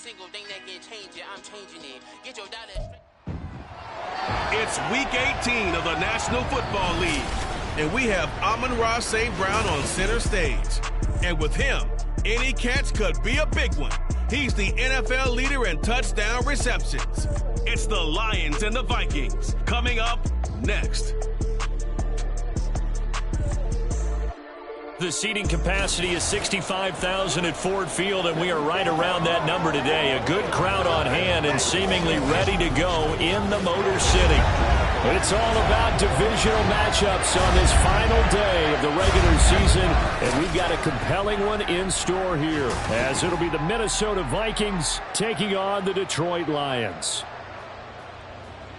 single thing that can change it, I'm changing it. Get your dollar. It's Week 18 of the National Football League, and we have Amon-Ra St. Brown on center stage. And with him, any catch could be a big one. He's the NFL leader in touchdown receptions. It's the Lions and the Vikings coming up next. The seating capacity is 65,000 at Ford Field, and we are right around that number today. A good crowd on hand and seemingly ready to go in the Motor City. It's all about divisional matchups on this final day of the regular season, and we've got a compelling one in store here, as it'll be the Minnesota Vikings taking on the Detroit Lions.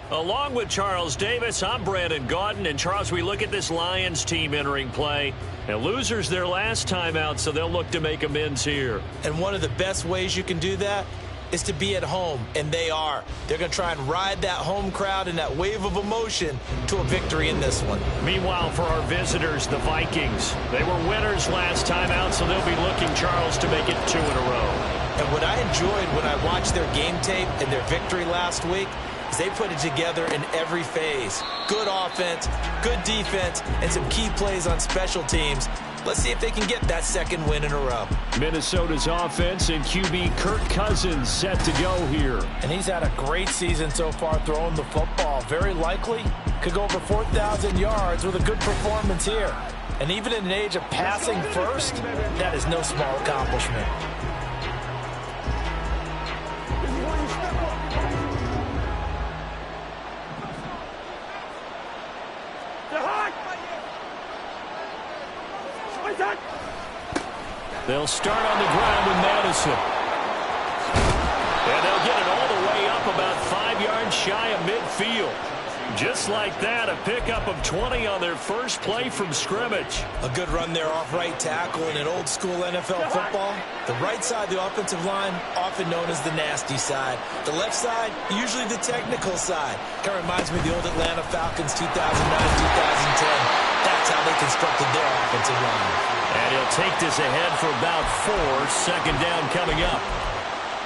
Along with Charles Davis, I'm Brandon Gaudin. And Charles, we look at this Lions team entering play. And losers their last time out, so they'll look to make amends here. And one of the best ways you can do that is to be at home, and they are. They're going to try and ride that home crowd and that wave of emotion to a victory in this one. Meanwhile, for our visitors, the Vikings, they were winners last time out, so they'll be looking, Charles, to make it 2 in a row. And what I enjoyed when I watched their game tape and their victory last week is they put it together in every phase. Good offense, good defense, and some key plays on special teams. Let's see if they can get that second win in a row. Minnesota's offense and QB Kirk Cousins set to go here. And he's had a great season so far throwing the football. Very likely could go over 4,000 yards with a good performance here. And even in an age of passing first, that is no small accomplishment. They'll start on the ground with Madison. And they'll get it all the way up about 5 yards shy of midfield. Just like that, a pickup of 20 on their first play from scrimmage. A good run there off right tackle in an old school NFL football. The right side of the offensive line, often known as the nasty side. The left side, usually the technical side. Kind of reminds me of the old Atlanta Falcons 2009-2010. That's how they constructed their offensive line. And he'll take this ahead for about 4. Second down coming up.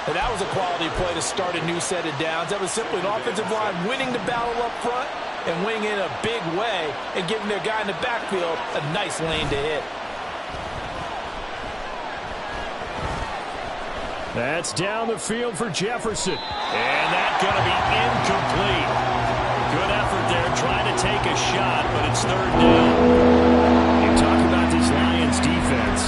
And that was a quality play to start a new set of downs. That was simply an offensive line winning the battle up front and winning in a big way and giving their guy in the backfield a nice lane to hit. That's down the field for Jefferson. And that's going to be incomplete. Good effort there trying to take a shot, but it's third down. You talk about this Lions defense.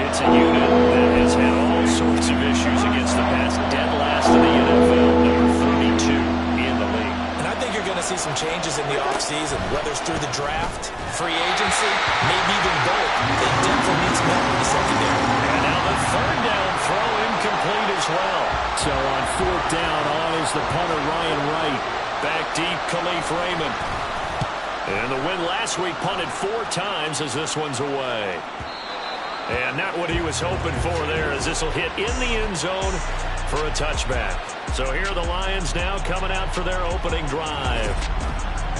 It's a unit that has had all sorts of issues against the pass. Dead last in the NFL, number 32 in the league. And I think you're going to see some changes in the offseason, whether it's through the draft, free agency, maybe even both. They definitely need some help in the secondary. And now the third down throw incomplete as well. So on fourth down, on is the punter Ryan Wright. Back deep, Khalif Raymond. And the win last week punted 4 times as this one's away. And not what he was hoping for there, as this will hit in the end zone for a touchback. So here are the Lions now coming out for their opening drive.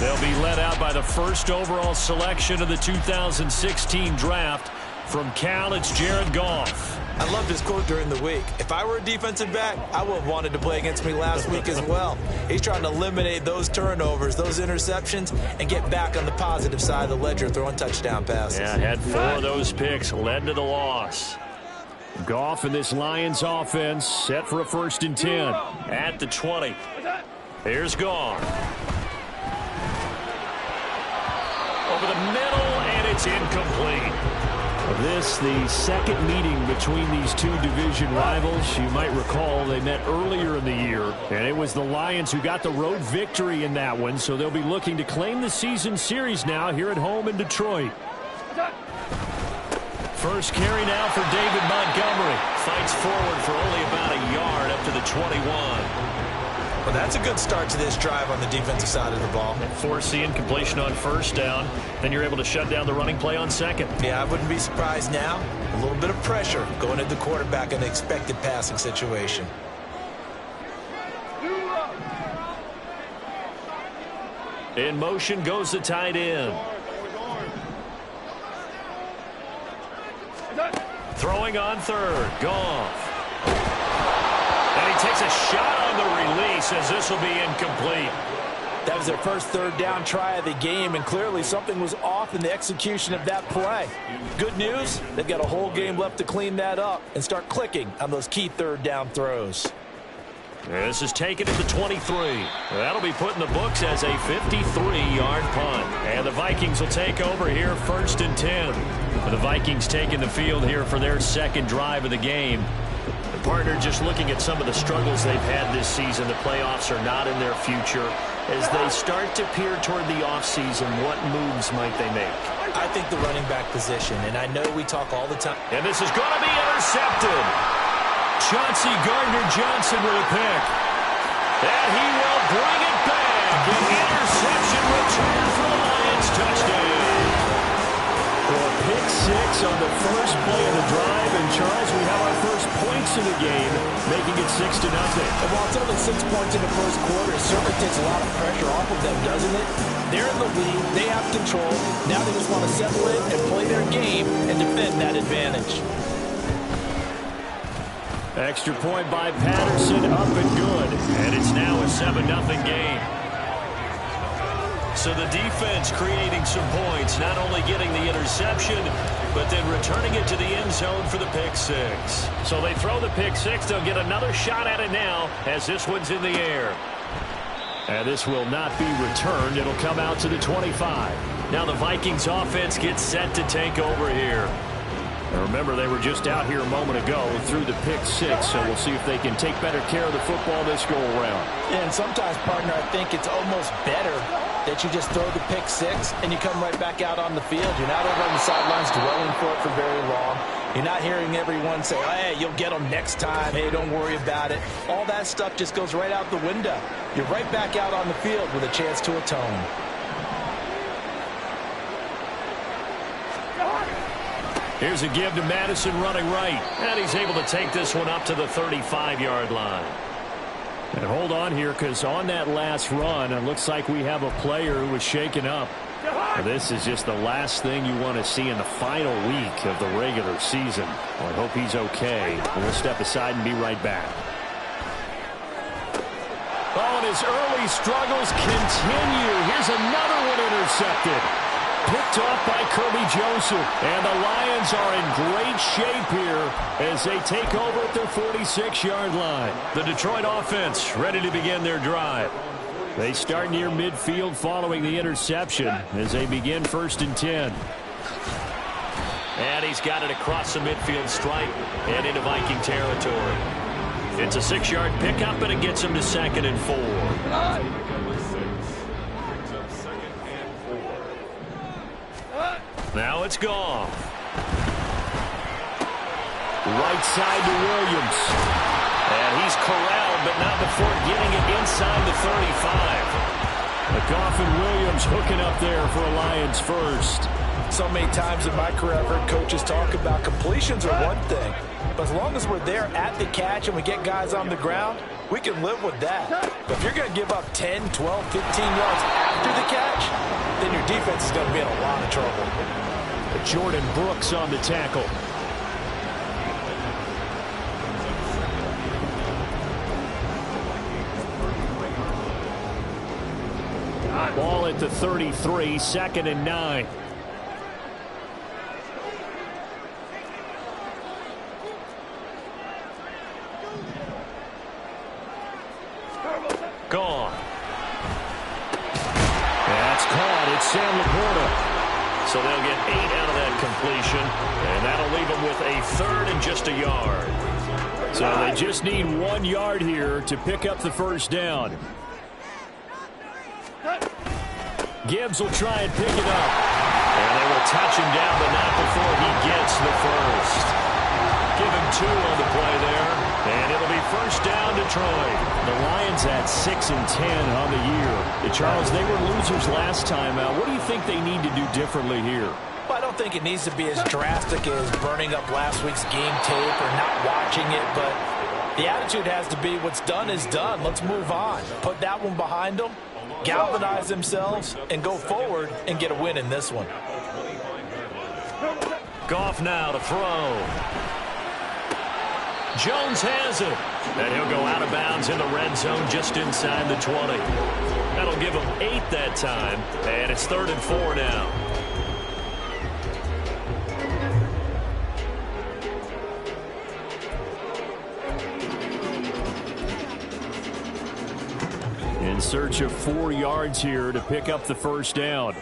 They'll be led out by the first overall selection of the 2016 draft. From Cal, it's Jared Goff. I loved his quote during the week. If I were a defensive back, I would have wanted to play against me last week as well. He's trying to eliminate those turnovers, those interceptions, and get back on the positive side of the ledger, throwing touchdown passes. Yeah, had 4 of those picks, led to the loss. Goff and this Lions offense set for a 1st and 10 at the 20. Here's Goff. Over the middle, and it's incomplete. This, the second meeting between these two division rivals. You might recall they met earlier in the year, and it was the Lions who got the road victory in that one, so they'll be looking to claim the season series now here at home in Detroit. First carry now for David Montgomery. Fights forward for only about a yard up to the 21. Well, that's a good start to this drive on the defensive side of the ball. And force the incompletion on first down. Then you're able to shut down the running play on second. Yeah, I wouldn't be surprised now. A little bit of pressure going at the quarterback in an expected passing situation. In motion goes the tight end. Throwing on third. Goff. And he takes a shot on the release as this will be incomplete. That was their first third down try of the game, and clearly something was off in the execution of that play. Good news, they've got a whole game left to clean that up and start clicking on those key third down throws. This is taken at the 23. That'll be put in the books as a 53-yard punt. And the Vikings will take over here, 1st and 10. The Vikings taking the field here for their second drive of the game. The partner, just looking at some of the struggles they've had this season, the playoffs are not in their future. As they start to peer toward the offseason, what moves might they make? I think the running back position, and I know we talk all the time. And this is going to be intercepted. Chauncey Gardner-Johnson with a pick. And he will bring it back. An interception return for the Lions. Touchdown. Well, a pick six on the first play of the drive. And, Charles, we have our first points in the game, making it 6-0. And while it's only 6 points in the first quarter, it certainly takes a lot of pressure off of them, doesn't it? They're in the lead. They have control. Now they just want to settle in and play their game and defend that advantage. Extra point by Patterson, up and good. And it's now a 7-0 game. So the defense creating some points, not only getting the interception, but then returning it to the end zone for the pick six. So they throw the pick six. They'll get another shot at it now as this one's in the air. And this will not be returned. It'll come out to the 25. Now the Vikings offense gets set to take over here. Remember, they were just out here a moment ago through the pick six, so we'll see if they can take better care of the football this go-around. And sometimes, partner, I think it's almost better that you just throw the pick six and you come right back out on the field. You're not over on the sidelines dwelling for it for very long. You're not hearing everyone say, hey, you'll get them next time. Hey, don't worry about it. All that stuff just goes right out the window. You're right back out on the field with a chance to atone. Here's a give to Madison running right. And he's able to take this one up to the 35-yard line. And hold on here, because on that last run, it looks like we have a player who was shaken up. This is just the last thing you want to see in the final week of the regular season. Well, I hope he's okay. We'll step aside and be right back. Oh, and his early struggles continue. Here's another one intercepted. Picked off by Kirby Joseph. And the Lions are in great shape here as they take over at their 46-yard line. The Detroit offense ready to begin their drive. They start near midfield following the interception as they begin 1st and 10. And he's got it across the midfield stripe and into Viking territory. It's a 6-yard pickup, and it gets him to 2nd and 4. Now it's gone. Right side to Williams. And he's corralled, but not before getting it inside the 35. Goff and Williams hooking up there for a Lions first. So many times in my career I've heard coaches talk about completions are one thing. But as long as we're there at the catch and we get guys on the ground, we can live with that. But if you're going to give up 10, 12, 15 yards after the catch, then your defense is going to be in a lot of trouble. Jordan Brooks on the tackle. Ball at the 33, 2nd and 9. Gone. That's caught. It's Sam Laporta. So they'll get 8 out of that completion, and that'll leave them with a 3rd and just a yard. So they just need 1 yard here to pick up the first down. Gibbs will try and pick it up. And they will touch him down, but not before he gets the first. Give him 2 on the play there, and it'll be 1st down Detroit. The Lions at 6 and 10 on the year. Charles, they were losers last time out. What do you think they need to do differently here? Well, I don't think it needs to be as drastic as burning up last week's game tape or not watching it, but the attitude has to be what's done is done. Let's move on. Put that one behind them, galvanize themselves, and go forward and get a win in this one. Goff now to throw. Jones has it. And he'll go out of bounds in the red zone just inside the 20. That'll give him 8 that time. And it's 3rd and 4 now. In search of 4 yards here to pick up the first down.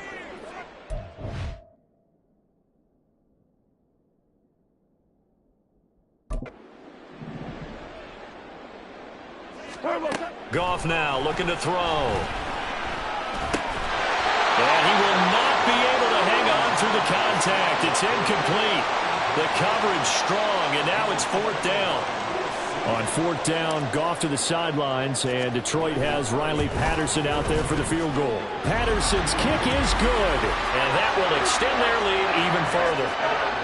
Goff now looking to throw. And he will not be able to hang on through the contact. It's incomplete. The coverage strong, and now it's 4th down. On 4th down, Goff to the sidelines, and Detroit has Riley Patterson out there for the field goal. Patterson's kick is good. And that will extend their lead even further.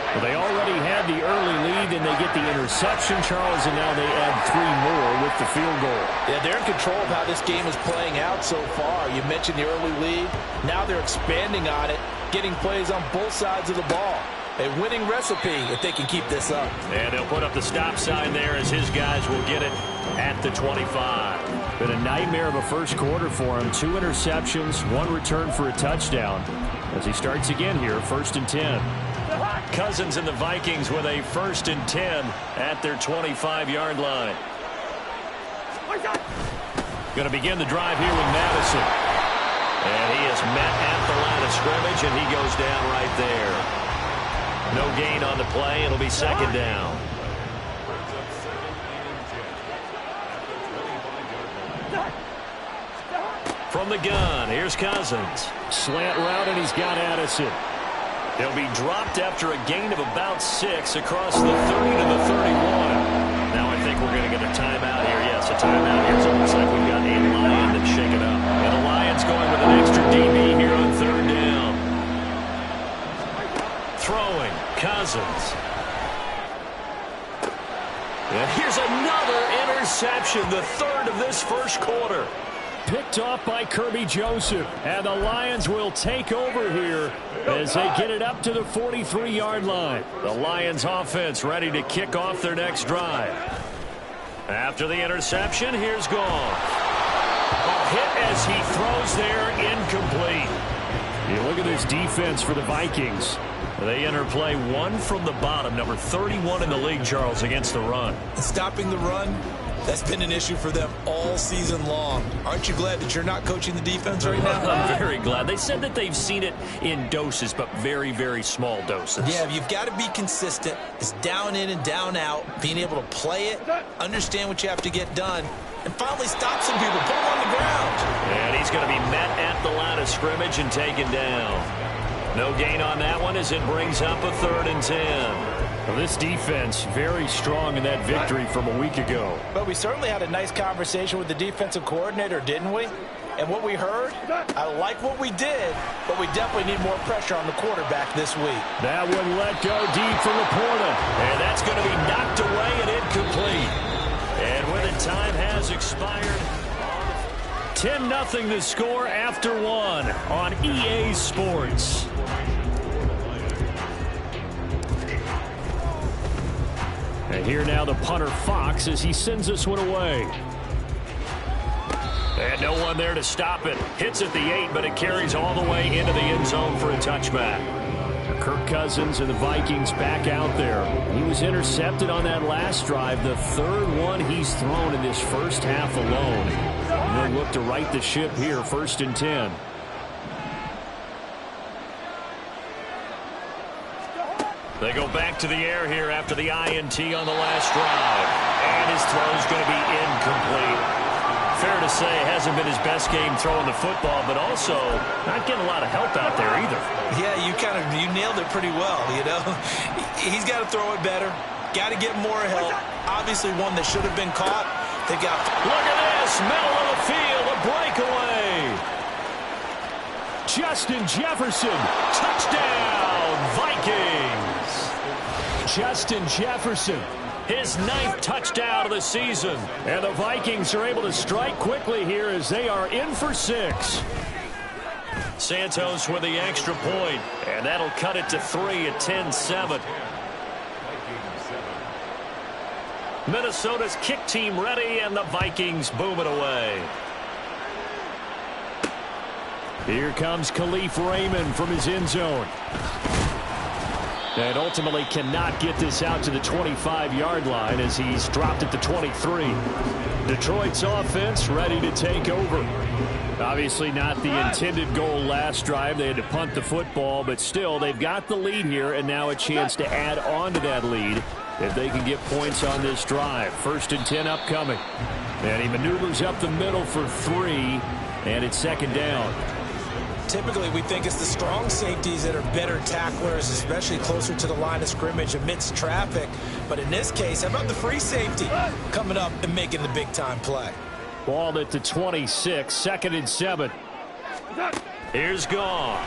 Well, they already had the early lead, and they get the interception, Charles, and now they add 3 more with the field goal. Yeah, they're in control of how this game is playing out so far. You mentioned the early lead. Now they're expanding on it, getting plays on both sides of the ball. A winning recipe if they can keep this up. And they'll put up the stop sign there as his guys will get it at the 25. Been a nightmare of a first quarter for him. 2 interceptions, 1 return for a touchdown. As he starts again here, 1st and 10. Cousins and the Vikings with a 1st and 10 at their 25-yard line. Going to begin the drive here with Madison. And he is met at the line of scrimmage, and he goes down right there. No gain on the play. It'll be 2nd down. From the gun, here's Cousins. Slant route, and he's got Addison. He'll be dropped after a gain of about 6 across the 30 to the 31. Now I think we're going to get a timeout here. Yes, a timeout here. So it looks like we've got a Lion that's shaken up. And the Lions going with an extra DB here on 3rd down. Throwing, Cousins. And here's another interception, the 3rd of this first quarter. Picked off by Kirby Joseph. And the Lions will take over here as they get it up to the 43-yard line. The Lions offense ready to kick off their next drive. After the interception, here's Goff. A hit as he throws there, incomplete. You look at this defense for the Vikings. They enter play 1 from the bottom, number 31 in the league, Charles, against the run. Stopping the run, that's been an issue for them all season long. Aren't you glad that you're not coaching the defense right now? I'm very glad. They said that they've seen it in doses, but very, very small doses. Yeah, you've got to be consistent. It's down in and down out, being able to play it, understand what you have to get done, and finally stop some people, put them on the ground. And he's going to be met at the line of scrimmage and taken down. No gain on that one as it brings up a 3rd and 10. Well, this defense very strong in that victory from a week ago. But we certainly had a nice conversation with the defensive coordinator, didn't we? And what we heard, I like what we did, but we definitely need more pressure on the quarterback this week. That one let go deep from Laporta. And that's going to be knocked away and incomplete. And when the time has expired, 10-0 the score after 1 on EA Sports. And here now the punter Fox as he sends this one away. And no one there to stop it. Hits at the 8, but it carries all the way into the end zone for a touchback. Kirk Cousins and the Vikings back out there. He was intercepted on that last drive, the 3rd one he's thrown in this first half alone. And they'll look to right the ship here, 1st and 10. They go back to the air here after the INT on the last drive. And his throw's going to be incomplete. Fair to say, hasn't been his best game throwing the football, but also not getting a lot of help out there either. Yeah, you nailed it pretty well, you know. He's got to throw it better. Got to get more help. Obviously one that should have been caught. They got... Look at this, middle of the field, a breakaway. Justin Jefferson, touchdown, Vikings. Justin Jefferson, his 9th touchdown of the season. And the Vikings are able to strike quickly here as they are in for 6. Santos with the extra point, and that'll cut it to 3 at 10-7. Minnesota's kick team ready, and the Vikings boom it away. Here comes Khalif Raymond from his end zone. And ultimately cannot get this out to the 25-yard line as he's dropped at the 23. Detroit's offense ready to take over. Obviously not the intended goal last drive. They had to punt the football, but still they've got the lead here, and now a chance to add on to that lead if they can get points on this drive. 1st and 10 upcoming. And he maneuvers up the middle for 3, and it's 2nd down. Typically, we think it's the strong safeties that are better tacklers, especially closer to the line of scrimmage amidst traffic. But in this case, how about the free safety coming up and making the big-time play? Ball at the 26, 2nd and 7. Here's Goff.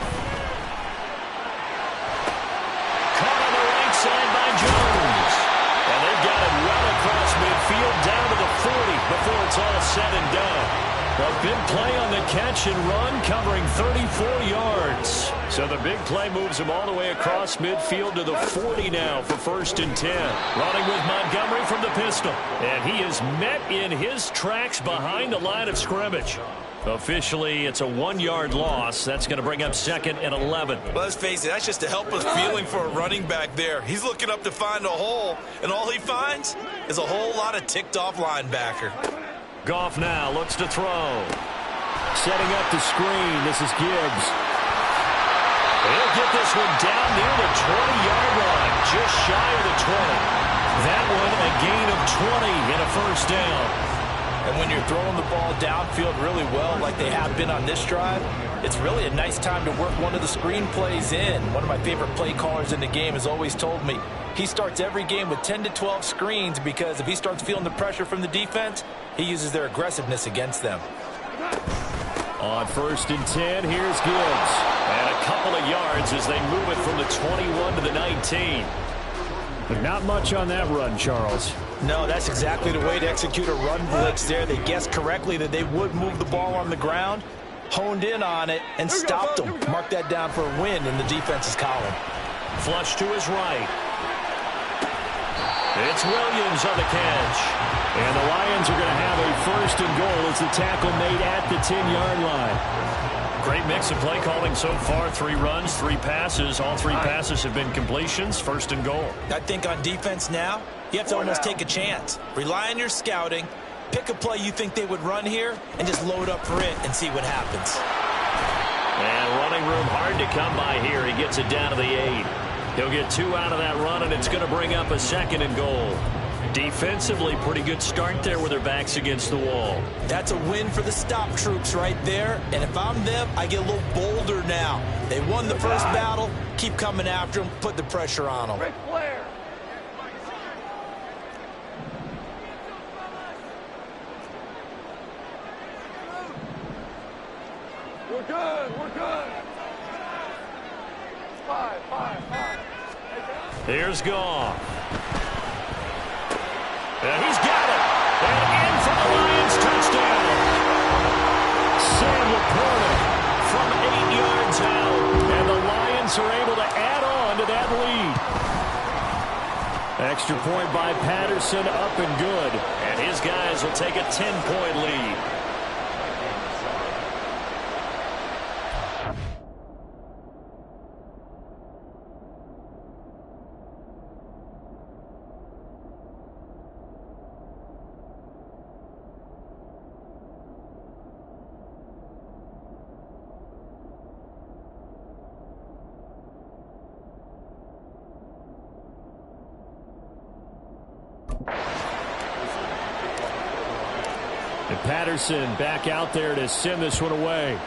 Caught on the right side by Jones. And they've got it well across midfield down to the 40 before it's all said and done. A big play on the catch and run, covering 34 yards. So the big play moves him all the way across midfield to the 40 now for 1st and 10. Running with Montgomery from the pistol. And he is met in his tracks behind the line of scrimmage. Officially, it's a 1-yard loss. That's going to bring up 2nd and 11. Well, let's face it, that's just a helpless feeling for a running back there. He's looking up to find a hole, and all he finds is a whole lot of ticked-off linebacker. Goff now looks to throw. Setting up the screen. This is Gibbs. He'll get this one down near the 20-yard line, just shy of the 20. That one a gain of 20 and a 1st down. And when you're throwing the ball downfield really well like they have been on this drive, it's really a nice time to work one of the screen plays in. One of my favorite play callers in the game has always told me he starts every game with 10 to 12 screens because if he starts feeling the pressure from the defense, he uses their aggressiveness against them. On 1st and 10, here's Gibbs. And a couple of yards as they move it from the 21 to the 19. But not much on that run, Charles. No, that's exactly the way to execute a run blitz there. They guessed correctly that they would move the ball on the ground, honed in on it, and stopped them. Mark that down for a win in the defense's column. Flush to his right. It's Williams on the catch. And the Lions are going to have a 1st and goal as the tackle made at the 10-yard line. Great mix of play calling so far. 3 runs, 3 passes. All 3 passes have been completions. 1st and goal. I think on defense now, you have to almost take a chance. Rely on your scouting. Pick a play you think they would run here and just load up for it and see what happens. And running room hard to come by here. He gets it down to the 8. He'll get 2 out of that run, and it's going to bring up a 2nd and goal. Defensively, pretty good start there with their backs against the wall. That's a win for the stop troops right there. And if I'm them, I get a little bolder now. They won the first battle. Keep coming after them. Put the pressure on them. We're good. We're good. 5. Here's Goff. And he's got it. And in for the Lions touchdown. Sam Laporta from 8 yards out. And the Lions are able to add on to that lead. Extra point by Patterson, up and good. And his guys will take a 10-point lead. And Patterson back out there to send this one away.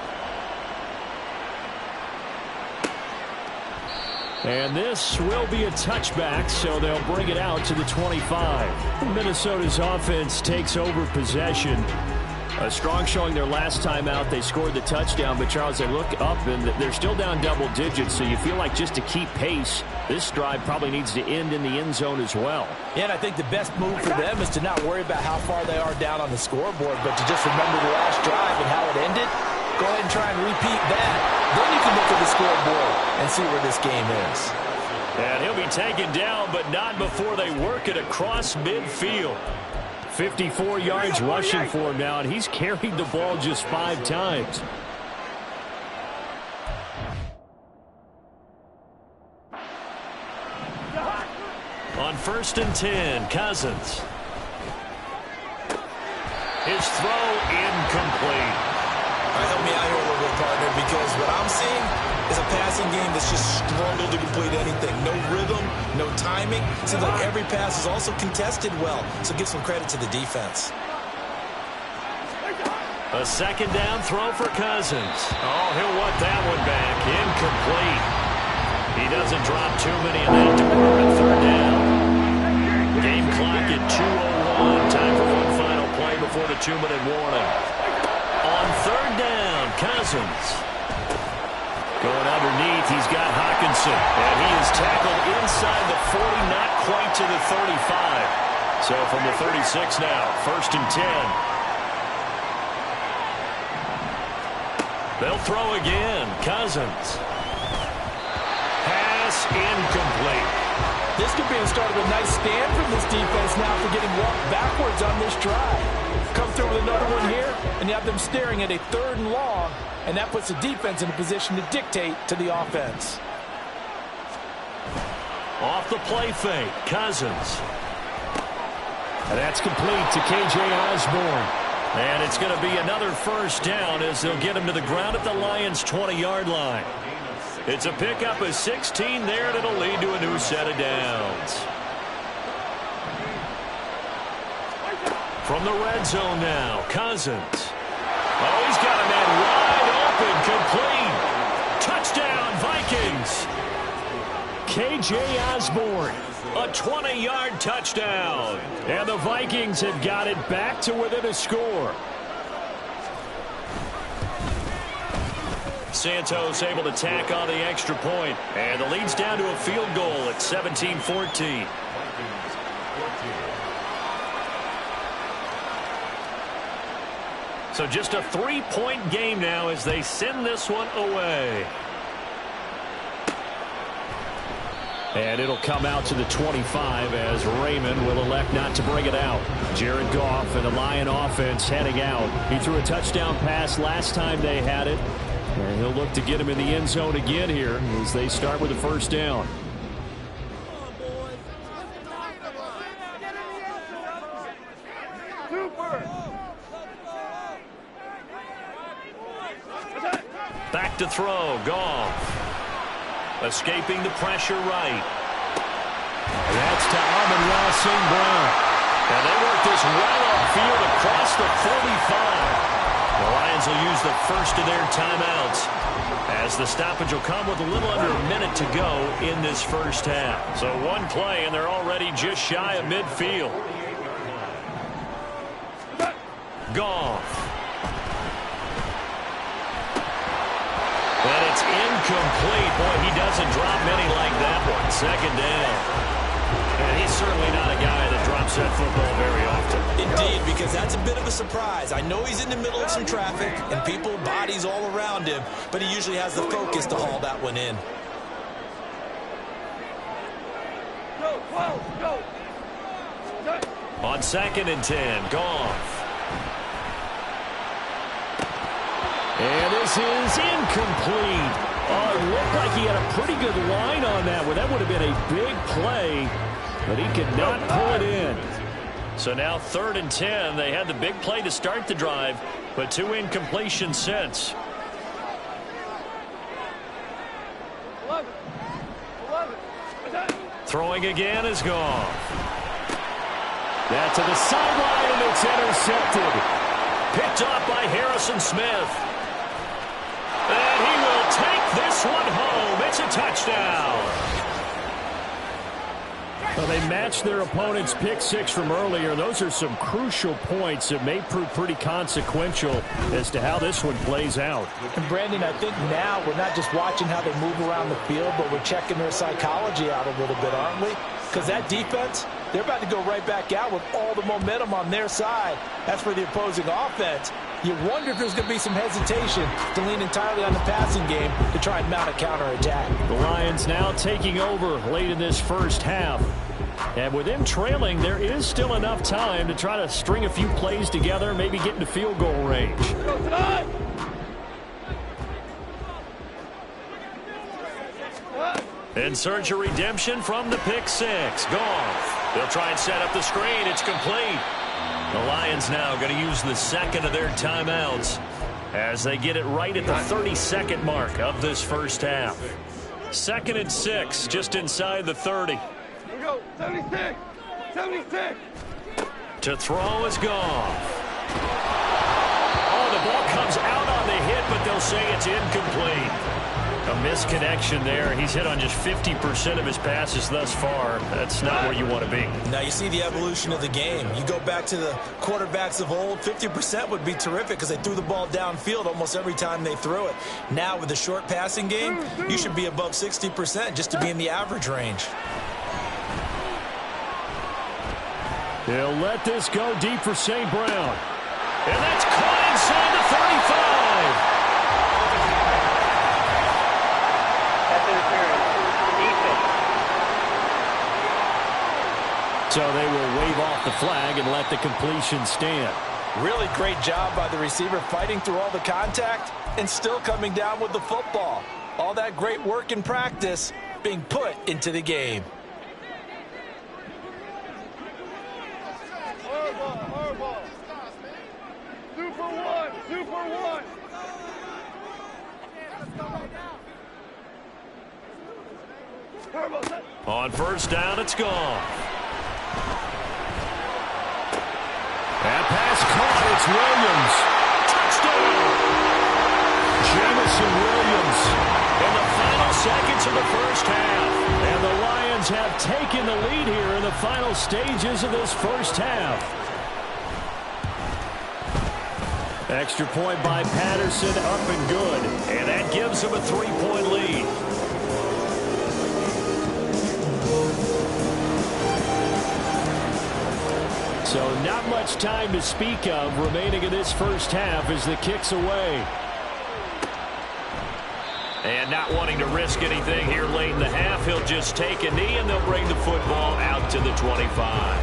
And this will be a touchback, so they'll bring it out to the 25. Minnesota's offense takes over possession. A strong showing their last time out. They scored the touchdown, but Charles, they look up and they're still down double digits, so you feel like just to keep pace, this drive probably needs to end in the end zone as well. Yeah, and I think the best move for them is to not worry about how far they are down on the scoreboard, but to just remember the last drive and how it ended. Go ahead and try and repeat that. Then you can look at the scoreboard and see where this game is. And he'll be taken down, but not before they work it across midfield. 54 yards rushing for him now, and he's carried the ball just 5 times. On 1st and 10, Cousins. His throw incomplete. Help me out here a little bit, partner, because what I'm seeing is a passing game that's just struggled to complete anything. No rhythm, no timing. Seems like every pass is also contested well, so give some credit to the defense. A 2nd down throw for Cousins. Oh, he'll want that one back. Incomplete. He doesn't drop too many in that department. 3rd down. Game clock at 2:01. Time for one final play before the 2-minute warning. On 3rd down, Cousins. Going underneath, he's got Hawkinson. And he is tackled inside the 40, not quite to the 35. So from the 36 now, 1st and 10. They'll throw again. Cousins. Pass incomplete. This could be the start of a nice stand from this defense now for getting walked backwards on this drive. Come through with another one here, and you have them staring at a 3rd and long, and that puts the defense in a position to dictate to the offense. Off the play fake, Cousins. And that's complete to K.J. Osborne. And it's going to be another 1st down as they'll get him to the ground at the Lions' 20-yard line. It's a pickup of 16 there, and it'll lead to a new set of downs. From the red zone now, Cousins. Oh, he's got a man wide open, complete. Touchdown, Vikings. K.J. Osborne, a 20-yard touchdown. And the Vikings have got it back to within a score. Santos able to tack on the extra point, and the lead's down to a field goal at 17-14. So just a 3-point game now as they send this one away. And it'll come out to the 25 as Raymond will elect not to bring it out. Jared Goff and the Lion offense heading out. He threw a touchdown pass last time they had it. And he'll look to get him in the end zone again here as they start with the 1st down. Back to throw, Goff. Escaping the pressure right. That's to Amon-Ra St. Brown. And they work this well upfield across the 45. The Lions will use the 1st of their timeouts as the stoppage will come with a little under a minute to go in this 1st half. So one play, and they're already just shy of midfield. Goff. And it's incomplete. Boy, he doesn't drop many like that one. 2nd down. And he's certainly not a guy that drops that football very often. Indeed, because that's a bit of a surprise. I know he's in the middle of some traffic and people, bodies all around him, but he usually has the focus to haul that one in. On 2nd and 10, Goff. And this is incomplete. Oh, it looked like he had a pretty good line on that one. That would have been a big play, but he could not pull it in. So now 3rd and 10. They had the big play to start the drive, but 2 incompletions since. 11. Throwing again is Goff. That to the sideline, and it's intercepted. Picked off by Harrison Smith. And he will take this one home. It's a touchdown. Well, they matched their opponent's pick 6 from earlier. Those are some crucial points that may prove pretty consequential as to how this one plays out. And Brandon, I think now we're not just watching how they move around the field, but we're checking their psychology out a little bit, aren't we? Because that defense, they're about to go right back out with all the momentum on their side. As for the opposing offense, you wonder if there's going to be some hesitation to lean entirely on the passing game to try and mount a counterattack. The Lions now taking over late in this first half. And with them trailing, there is still enough time to try to string a few plays together, maybe get into field goal range. In search of redemption from the pick six. Goff. They'll try and set up the screen. It's complete. The Lions now going to use the second of their timeouts as they get it right at the 30-second mark of this first half. 2nd and 6, just inside the 30. Here we go. 76. 76. To throw is Goff. Oh, the ball comes out on the hit, but they'll say it's incomplete. A misconnection there. He's hit on just 50% of his passes thus far. That's not where you want to be. Now you see the evolution of the game. You go back to the quarterbacks of old, 50% would be terrific because they threw the ball downfield almost every time they threw it. Now with the short passing game, you should be above 60% just to be in the average range. They'll let this go deep for St. Brown. And that's caught inside the 35. So they will wave off the flag and let the completion stand. Really great job by the receiver fighting through all the contact and still coming down with the football. All that great work in practice being put into the game. Hardball. 2 for 1. 2 for 1. On first down, it's gone. That pass caught. It's Williams. Touchdown! Jamison Williams in the final seconds of the first half. And the Lions have taken the lead here in the final stages of this first half. Extra point by Patterson, up and good. And that gives them a 3-point lead. So not much time to speak of remaining in this first half as the kick's away. And not wanting to risk anything here late in the half, he'll just take a knee and they'll bring the football out to the 25.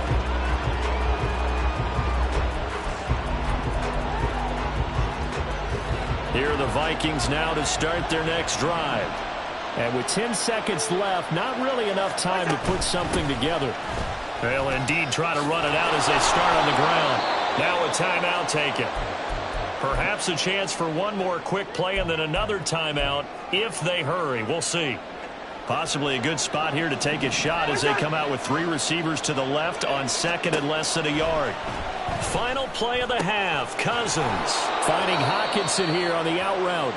Here are the Vikings now to start their next drive. And with 10 seconds left, not really enough time to put something together. They'll indeed try to run it out as they start on the ground. Now a timeout taken. Perhaps a chance for one more quick play and then another timeout if they hurry. We'll see. Possibly a good spot here to take a shot as they come out with 3 receivers to the left on 2nd and less than a yard. Final play of the half. Cousins finding Hockenson here on the out route.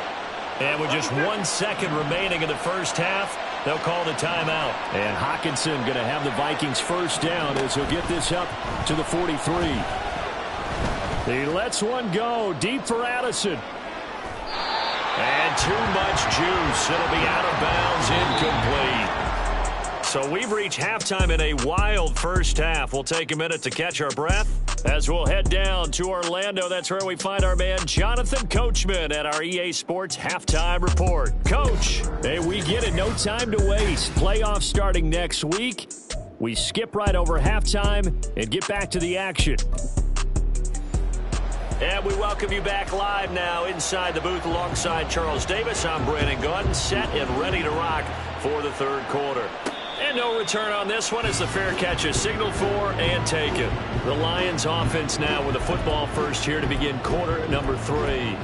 And with just 1 second remaining in the first half, they'll call the timeout. And Hockenson going to have the Vikings first down as he'll get this up to the 43. He lets one go deep for Addison. And too much juice. It'll be out of bounds, incomplete. So we've reached halftime in a wild first half. We'll take a minute to catch our breath as we'll head down to Orlando. That's where we find our man Jonathan Coachman at our EA Sports Halftime Report. Coach, hey, we get it. No time to waste. Playoffs starting next week. We skip right over halftime and get back to the action. And we welcome you back live now inside the booth alongside Charles Davis. I'm Brandon Gordon, set and ready to rock for the third quarter. And no return on this one as the fair catch is signaled for and taken. The Lions offense now with a football first here to begin quarter number 3.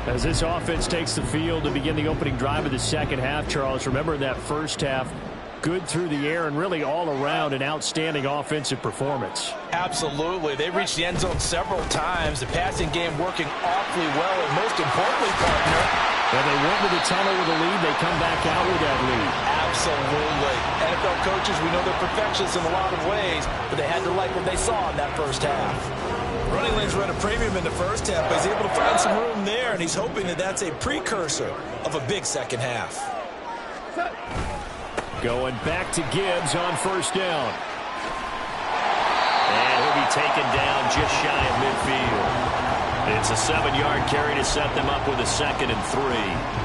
As this offense takes the field to begin the opening drive of the second half, Charles, remember that first half, good through the air and really all around an outstanding offensive performance. Absolutely. They reached the end zone several times. The passing game working awfully well, and most importantly, partner, when they went to the tunnel with a lead, they come back out with that lead. Absolutely. NFL coaches, we know they're perfectionists in a lot of ways, but they had to like what they saw in that first half. Running lanes were at a premium in the first half, but he's able to find some room there, and he's hoping that that's a precursor of a big second half. Going back to Gibbs on first down. taken down just shy of midfield. It's a 7-yard carry to set them up with a 2nd and 3.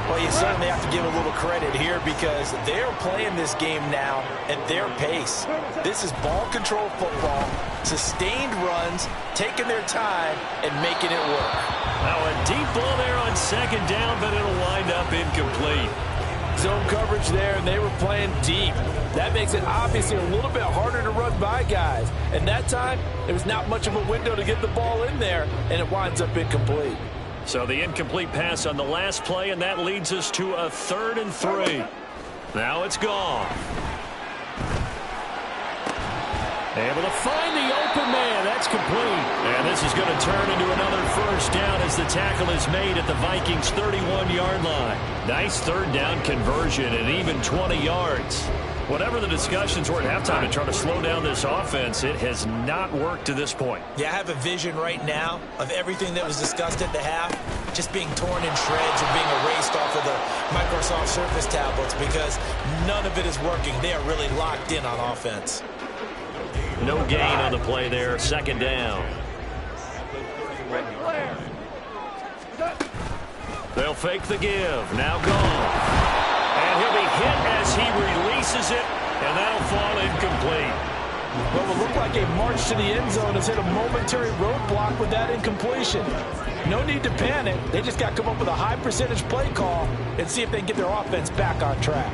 Well, you certainly have to give a little credit here because they're playing this game now at their pace. This is ball control football, sustained runs, taking their time, and making it work. Now a deep ball there on 2nd down, but it'll wind up incomplete. Zone coverage there, and they were playing deep. That makes it obviously a little bit harder to run by guys. And that time, there was not much of a window to get the ball in there, and it winds up incomplete. So the incomplete pass on the last play, and that leads us to a 3rd and 3. Now it's gone. Able to find the open man. That's complete. And this is going to turn into another 1st down as the tackle is made at the Vikings' 31-yard line. Nice 3rd down conversion and even 20 yards. Whatever the discussions were at halftime to try to slow down this offense, it has not worked to this point. Yeah, I have a vision right now of everything that was discussed at the half just being torn in shreds or being erased off of the Microsoft Surface tablets because none of it is working. They are really locked in on offense. No gain on the play there. 2nd down. They'll fake the give. Now gone. And he'll be hit as he releases it, and that'll fall incomplete. Well, it will look like a march to the end zone has hit a momentary roadblock with that incompletion. No need to panic. They just got to come up with a high percentage play call and see if they can get their offense back on track.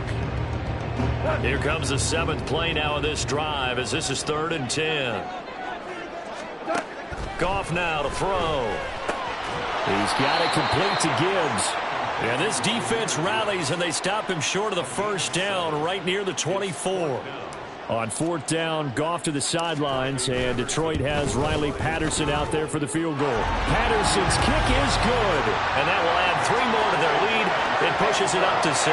Here comes the 7th play now of this drive as this is 3rd and 10. Goff now to throw. He's got it complete to Gibbs. And this defense rallies, and they stop him short of the 1st down right near the 24. On 4th down, Goff to the sidelines, and Detroit has Riley Patterson out there for the field goal. Patterson's kick is good. And that will add 3 more to their lead. It pushes it up to 6.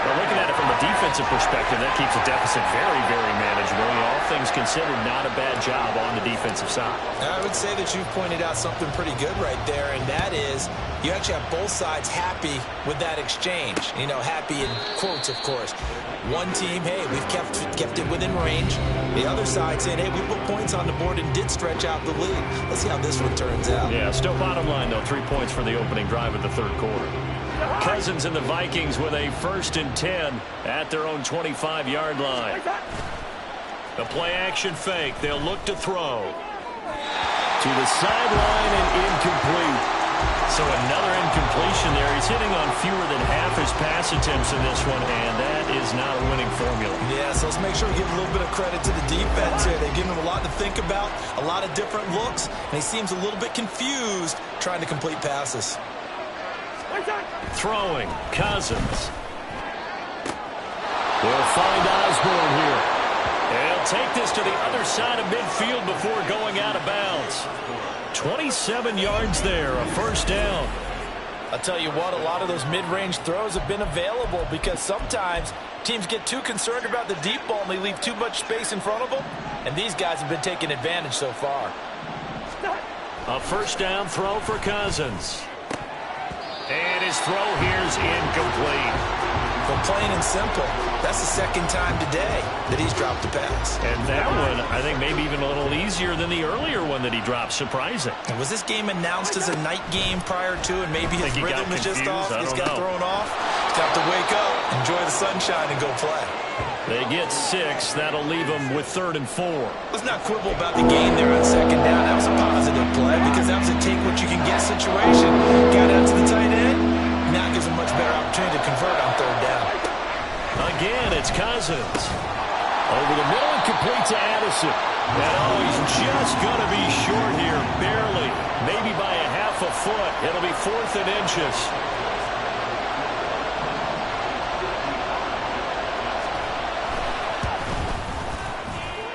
Well, looking at it from a defensive perspective, that keeps the deficit very, very manageable. All things considered, not a bad job on the defensive side. I would say that you've pointed out something pretty good right there, and that is you actually have both sides happy with that exchange. You know, happy in quotes, of course. One team, hey, we've kept it within range. The other side saying, hey, we put points on the board and did stretch out the lead. Let's see how this one turns out. Yeah, still bottom line, though, 3 points for the opening drive of the 3rd quarter. Cousins and the Vikings with a 1st and 10 at their own 25-yard line. The play-action fake. They'll look to throw. To the sideline and incomplete. So another incompletion there. He's hitting on fewer than half his pass attempts in this one, and that is not a winning formula. Yeah, so let's make sure we give a little bit of credit to the defense here. They've given him a lot to think about, a lot of different looks, and he seems a little bit confused trying to complete passes. Throwing, Cousins. They'll find Osborne here. They'll take this to the other side of midfield before going out of bounds. 27 yards there, a 1st down. I'll tell you what, a lot of those mid-range throws have been available because sometimes teams get too concerned about the deep ball and they leave too much space in front of them, and these guys have been taking advantage so far. A 1st down throw for Cousins. And his throw here's incomplete. Well, plain and simple, that's the 2nd time today that he's dropped a pass. And that one, I think, maybe even a little easier than the earlier one that he dropped. Surprising. And was this game announced as a night game prior to, and maybe his rhythm is just off? He's got thrown off. He's got to wake up, enjoy the sunshine, and go play. They get 6. That'll leave them with 3rd and 4. Let's not quibble about the gain there on 2nd down. That was a positive play because that was a take-what-you-can-get situation. Got out to the tight end. Now gives a much better opportunity to convert on 3rd down. Again, it's Cousins. Over the middle and complete to Addison. And he's just going to be short here, barely. Maybe by a half a foot. It'll be 4th and inches.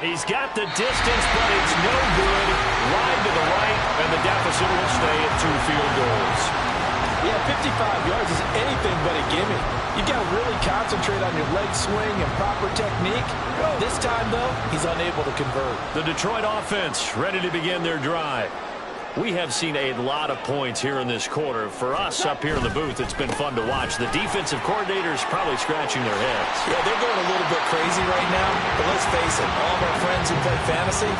He's got the distance, but it's no good. Wide to the right, and the deficit will stay at 2 field goals. Yeah, 55 yards is anything but a gimme. You've got to really concentrate on your leg swing and proper technique. This time, though, he's unable to convert. The Detroit offense ready to begin their drive. We have seen a lot of points here in this quarter. For us up here in the booth, it's been fun to watch. The defensive coordinators probably scratching their heads. Yeah, they're going a little bit crazy right now. But let's face it, all of our friends who play fantasy,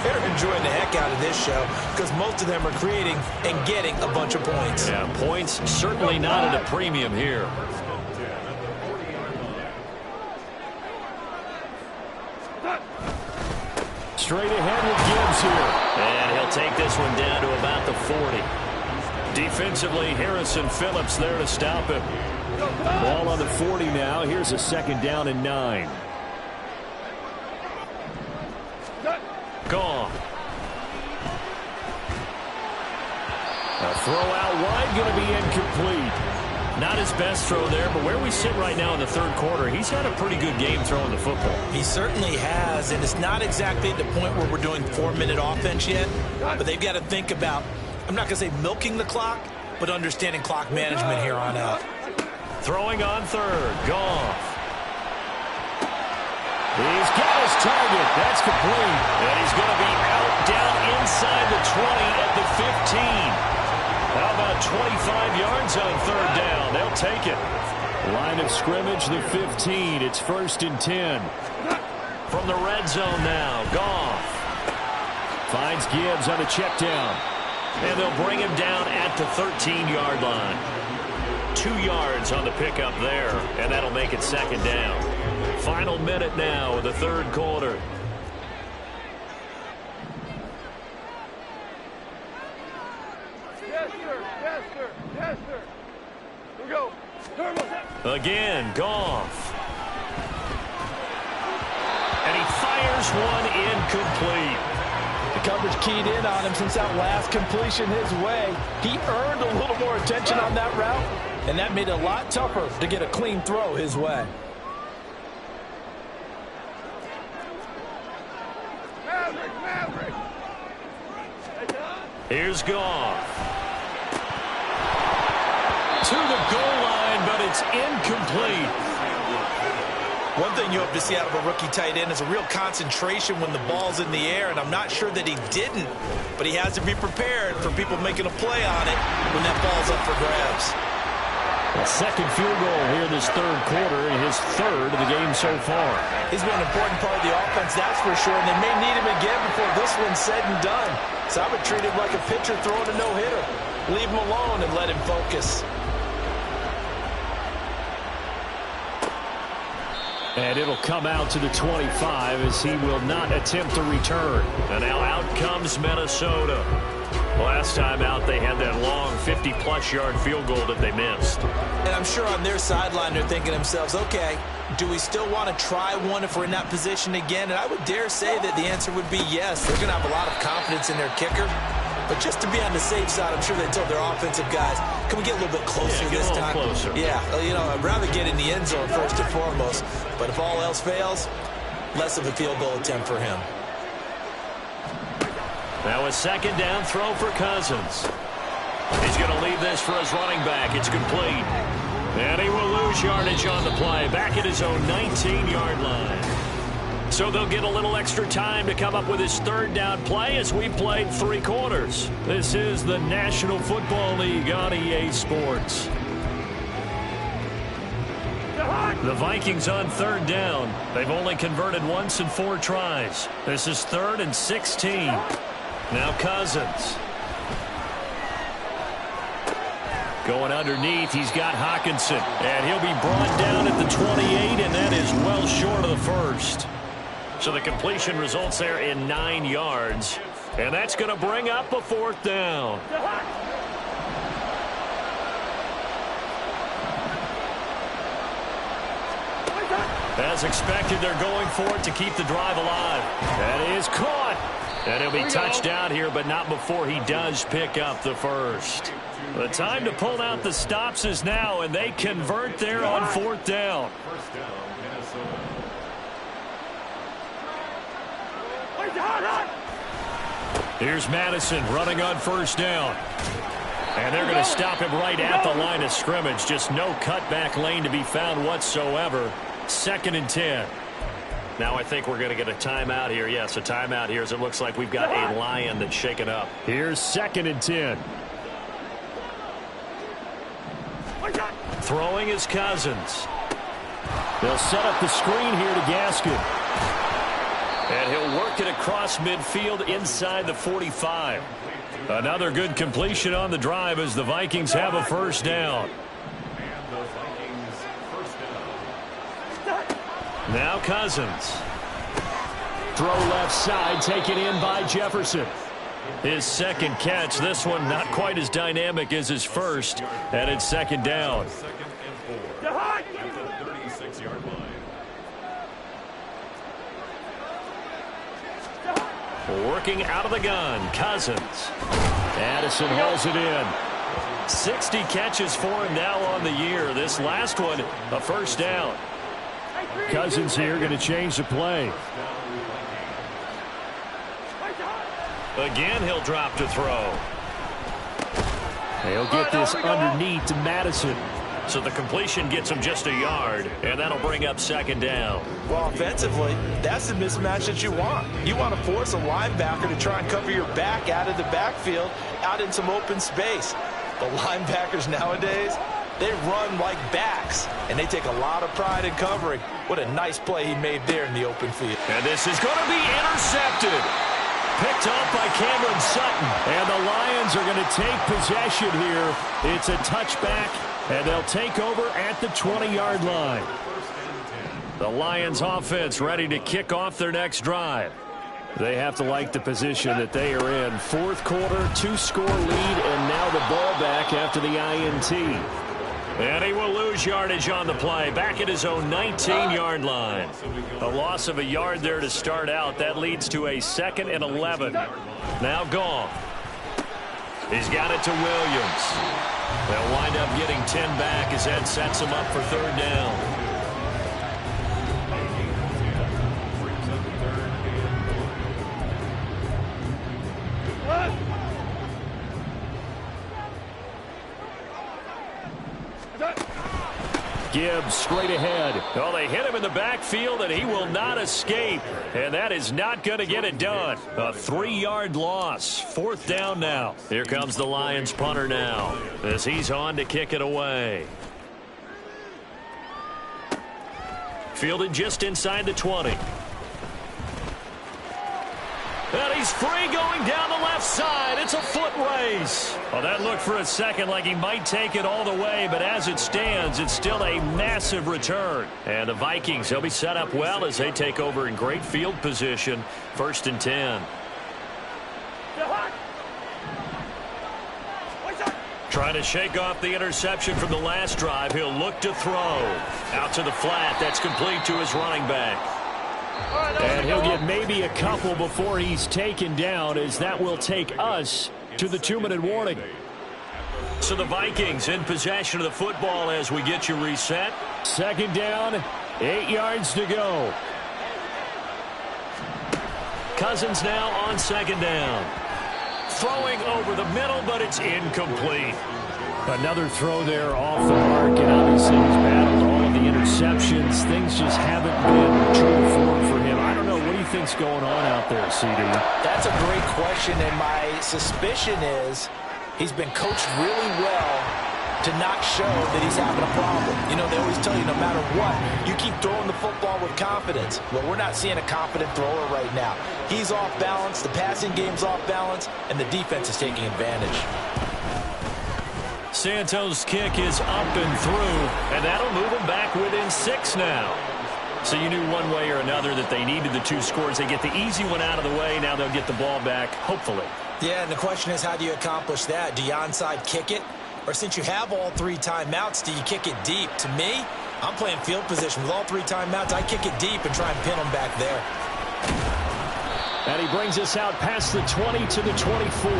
they're enjoying the heck out of this show because most of them are creating and getting a bunch of points. Yeah, points certainly not at a premium here. Straight ahead with Gibbs here. And he'll take this one down to about the 40. Defensively, Harrison Phillips there to stop him. Ball on the 40 now. Here's a 2nd down and 9. Gone. A throw out wide, going to be incomplete. Not his best throw there, but where we sit right now in the third quarter, he's had a pretty good game throwing the football. He certainly has, and it's not exactly at the point where we're doing 4-minute offense yet, but they've got to think about, I'm not going to say milking the clock, but understanding clock management here on out. Throwing on third. Goff. He's got his target. That's complete. And he's going to be out down inside the 20 at the 15. How about 25 yards on third down? They'll take it. Line of scrimmage, the 15. It's 1st and 10. From the red zone now, Goff. Finds Gibbs on a check down. And they'll bring him down at the 13-yard line. 2 yards on the pickup there, and that'll make it 2nd down. Final minute now of the third quarter. Yes, sir. Yes, sir. Yes, sir. Here we go. Turbo. Again, Goff. And he fires one incomplete. The coverage keyed in on him since that last completion his way. He earned a little more attention on that route, and that made it a lot tougher to get a clean throw his way. Maverick. Here's Goff. To the goal line, but it's incomplete. One thing you hope to see out of a rookie tight end is a real concentration when the ball's in the air, and I'm not sure that he didn't, but he has to be prepared for people making a play on it when that ball's up for grabs. A 2nd field goal here this third quarter, and his 3rd of the game so far. He's been an important part of the offense, that's for sure, and they may need him again before this one's said and done. So I would treat him like a pitcher throwing a no-hitter. Leave him alone and let him focus. And it'll come out to the 25 as he will not attempt to return. And now out comes Minnesota. Last time out, they had that long 50-plus yard field goal that they missed. And I'm sure on their sideline they're thinking to themselves, okay, do we still want to try one if we're in that position again? And I would dare say that the answer would be yes. They're going to have a lot of confidence in their kicker. But just to be on the safe side, I'm sure they told their offensive guys, can we get a little bit closer this time? Closer. Yeah, you know, I'd rather get in the end zone first and foremost. But if all else fails, less of a field goal attempt for him. Now a 2nd down throw for Cousins. He's going to leave this for his running back. It's complete. And he will lose yardage on the play. Back at his own 19-yard line. So they'll get a little extra time to come up with his 3rd down play as we played 3 quarters. This is the National Football League on EA Sports. The Vikings on 3rd down. They've only converted once in 4 tries. This is 3rd and 16. Now Cousins. Going underneath, he's got Hockenson. And he'll be brought down at the 28, and that is well short of the 1st. So the completion results there in 9 yards. And that's going to bring up a 4th down. As expected, they're going for it to keep the drive alive. That is caught. And he'll be touched down here, but not before he does pick up the 1st. The time to pull out the stops is now, and they convert there on 4th down. Here's Madison running on 1st down. And they're going to stop him right at the line of scrimmage. Just no cutback lane to be found whatsoever. 2nd and 10. Now I think we're going to get a timeout here. Yes, a timeout here as it looks like we've got a Lion that's shaken up. Here's 2nd and 10. Throwing is Cousins. They'll set up the screen here to Gaskin. And he'll work it across midfield inside the 45. Another good completion on the drive as the Vikings have a first down. Now Cousins. Throw left side, taken in by Jefferson. His second catch, this one not quite as dynamic as his first, and it's 2nd down. Working out of the gun, Cousins. Addison hauls it in. 60 catches for him now on the year. This last one, a first down. Cousins here going to change the play. Again, he'll drop to throw. They'll get this underneath to Madison. So the completion gets him just a yard, and that'll bring up 2nd down. Well, offensively, that's the mismatch that you want. You want to force a linebacker to try and cover your back out of the backfield, out in some open space. The linebackers nowadays, they run like backs, and they take a lot of pride in covering. What a nice play he made there in the open field. And this is going to be intercepted. Picked off by Cameron Sutton. And the Lions are going to take possession here. It's a touchback, and they'll take over at the 20-yard line. The Lions offense ready to kick off their next drive. They have to like the position that they are in. 4th quarter, 2-score lead, and now the ball back after the INT. And he will lose yardage on the play. Back at his own 19-yard line. A loss of a yard there to start out. That leads to a 2nd and 11. Now Goff. He's got it to Williams. They'll wind up getting 10 back as that sets him up for 3rd down. Gibbs straight ahead. Oh, they hit him in the backfield, and he will not escape. And that is not going to get it done. A 3-yard loss. 4th down now. Here comes the Lions punter now as he's on to kick it away. Fielded just inside the 20. And he's free going down the left side. It's a foot race. Well, that looked for a second like he might take it all the way, but as it stands, it's still a massive return. And the Vikings, they'll be set up well as they take over in great field position. 1st and 10. Trying to shake off the interception from the last drive. He'll look to throw. Out to the flat. That's complete to his running back. And he'll get maybe a couple before he's taken down, as that will take us to the 2-minute warning. So the Vikings in possession of the football as we get you reset. 2nd down, 8 yards to go. Cousins now on 2nd down. Throwing over the middle, but it's incomplete. Another throw there off the mark, and obviously he's battled all of the interceptions. Things just haven't been true to form for him. I don't know. What do you think's going on out there, CD? That's a great question, and my suspicion is he's been coached really well to not show that he's having a problem. You know, they always tell you no matter what, you keep throwing the football with confidence. Well, we're not seeing a confident thrower right now. He's off balance, the passing game's off balance, and the defense is taking advantage. Santos' kick is up and through, and that'll move them back within 6 now. So you knew one way or another that they needed the 2 scores. They get the easy one out of the way. Now they'll get the ball back, hopefully. Yeah, and the question is, how do you accomplish that? Do you onside kick it? Or since you have all 3 timeouts, do you kick it deep? To me, I'm playing field position. With all 3 timeouts, I kick it deep and try and pin them back there. And he brings us out past the 20 to the 24.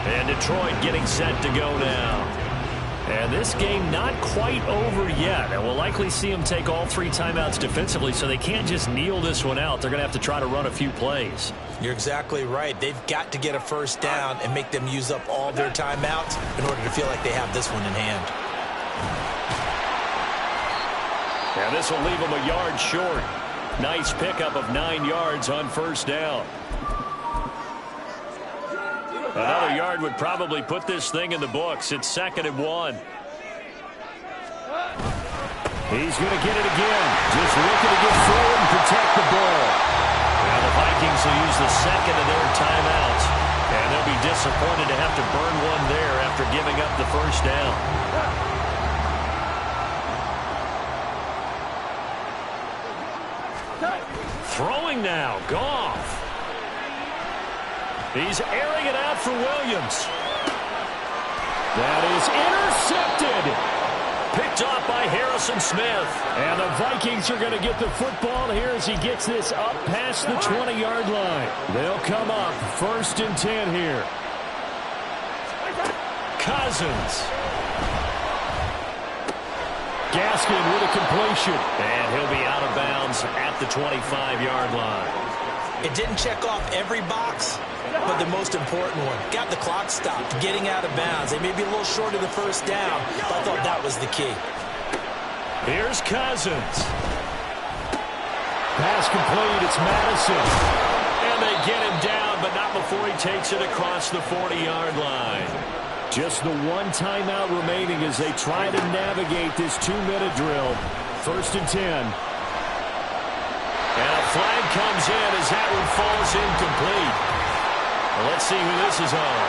And Detroit getting set to go now. And this game not quite over yet. And we'll likely see them take all 3 timeouts defensively, so they can't just kneel this one out. They're going to have to try to run a few plays. You're exactly right. They've got to get a first down and make them use up all their timeouts in order to feel like they have this one in hand. And this will leave them a yard short. Nice pickup of 9 yards on first down. Another yard would probably put this thing in the books. It's 2nd and 1. He's going to get it again. Just looking to get forward and protect the ball. Now the Vikings will use the second of their timeouts. And they'll be disappointed to have to burn one there after giving up the first down. Throwing now, Goff. He's airing it out for Williams. That is intercepted. Picked off by Harrison Smith. And the Vikings are going to get the football here as he gets this up past the 20-yard line. They'll come up 1st and 10 here. Cousins. Gaskin with a completion. And he'll be out of bounds at the 25-yard line. It didn't check off every box, but the most important one. Got the clock stopped, getting out of bounds. They may be a little short of the first down, but I thought that was the key. Here's Cousins. Pass complete. It's Madison. And they get him down, but not before he takes it across the 40-yard line. Just the one timeout remaining as they try to navigate this 2-minute drill. 1st and 10. And a flag comes in as that one falls incomplete. Well, let's see who this is on.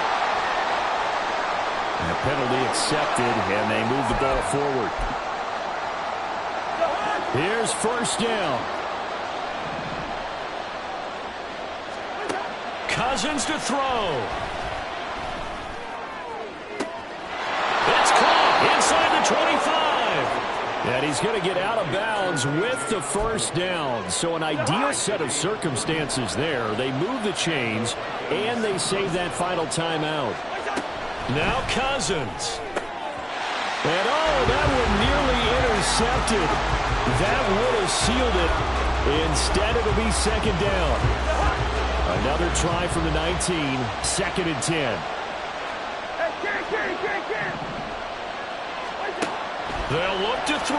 And a penalty accepted, and they move the ball forward. Here's 1st down. Cousins to throw. It's caught inside the 25. And he's going to get out of bounds with the first down. So an ideal set of circumstances there. They move the chains, and they save that final timeout. Now Cousins. And, that one nearly intercepted. That would have sealed it. Instead, it'll be 2nd down. Another try from the 19. 2nd and 10. They'll look to throw.